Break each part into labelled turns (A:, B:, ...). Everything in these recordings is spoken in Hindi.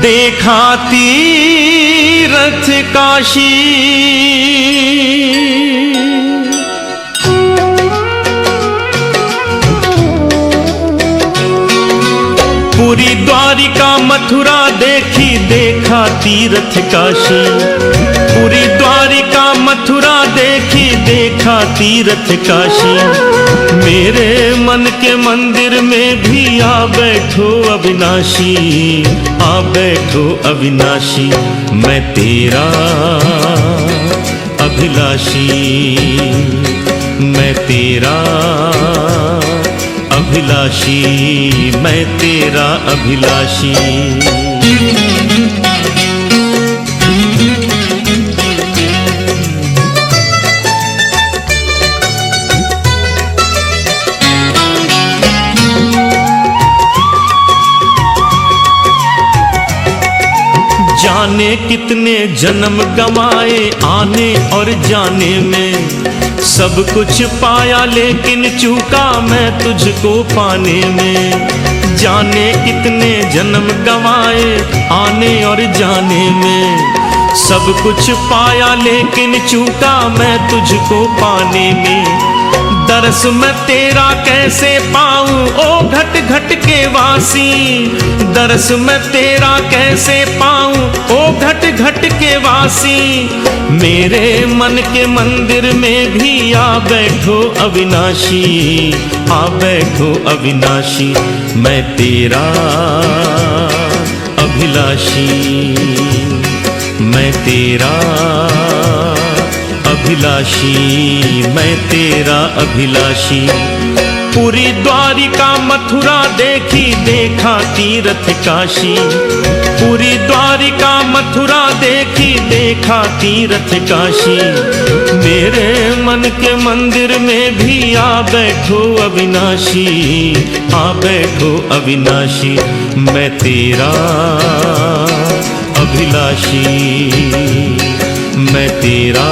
A: देखा तीरथ काशी, पूरी द्वारिका मथुरा देखी, देखा तीरथ काशी। पूरी द्वारिका मथुरा देखी, देखा तीरथ काशी। मेरे मन के मंदिर में भी आ बैठो अविनाशी, आ बैठो अविनाशी। मैं तेरा अभिलाषी, मैं तेरा अभिलाषी, मैं तेरा अभिलाषी। जाने कितने जन्म गवाए आने और जाने में, सब कुछ पाया लेकिन चूका मैं तुझको पाने में। जाने कितने जन्म गवाए आने और जाने में, सब कुछ पाया लेकिन चूका मैं तुझको पाने में। दरस मैं तेरा कैसे पाऊं ओ घट घट के वासी, दरस मैं तेरा कैसे पाऊं ओ घट घट के वासी। मेरे मन के मंदिर में भी आ बैठो अविनाशी, आ बैठो अविनाशी। मैं तेरा अभिलाषी, मैं तेरा अभिलाषी, मैं तेरा अभिलाषी। पूरी द्वारिका मथुरा देखी, देखा तीरथ काशी। पूरी द्वारिका मथुरा देखी, देखा तीरथ काशी। मेरे मन के मंदिर में भी आ बैठो अविनाशी, आ बैठो अविनाशी। मैं तेरा अभिलाषी, मैं तेरा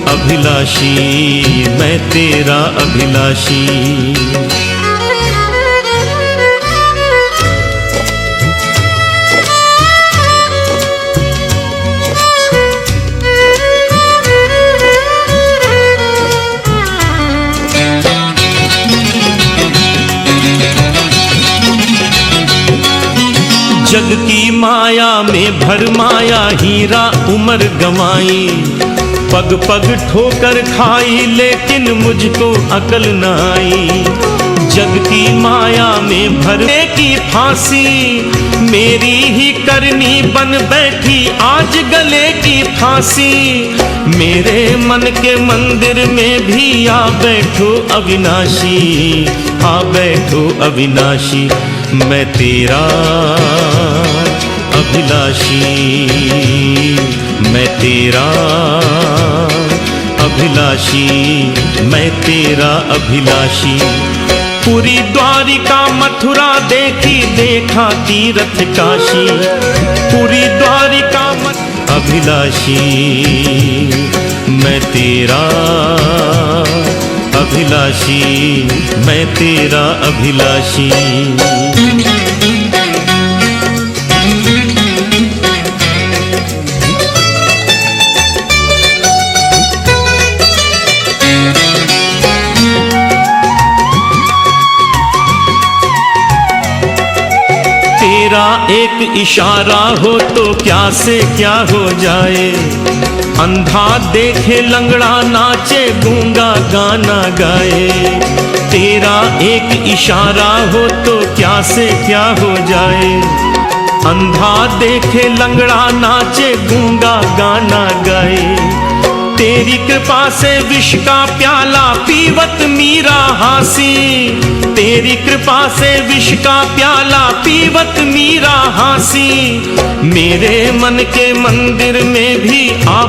A: अभिलाषी, मैं तेरा अभिलाषी। जग की माया में भरमाया हीरा उमर गंवाई। पग पग ठोकर खाई लेकिन मुझको अकल न आई। जग की माया में भरने की फांसी मेरी ही करनी बन बैठी आज गले की फांसी। मेरे मन के मंदिर में भी आ बैठो अविनाशी, आ बैठो अविनाशी। मैं तेरा अभिलाषी, मैं तेरा अभिलाषी, मैं तेरा अभिलाषी। पूरी द्वारिका मथुरा देखी, देखा तीरथ काशी। पूरी द्वारिका अभिलाषी, मैं तेरा अभिलाषी, मैं तेरा अभिलाषी। तेरा एक इशारा हो तो क्या से क्या हो जाए। अंधा देखे लंगड़ा नाचे, गूंगा गाना गाए। तेरा एक इशारा हो तो क्या से क्या हो जाए। अंधा देखे लंगड़ा नाचे, गूंगा गाना गाए। तेरी कृपा से विष का प्याला पीवत मीरा हासी। तेरी कृपा से विष का प्याला पीवत मीरा हासी। मेरे मन के मंदिर में भी आप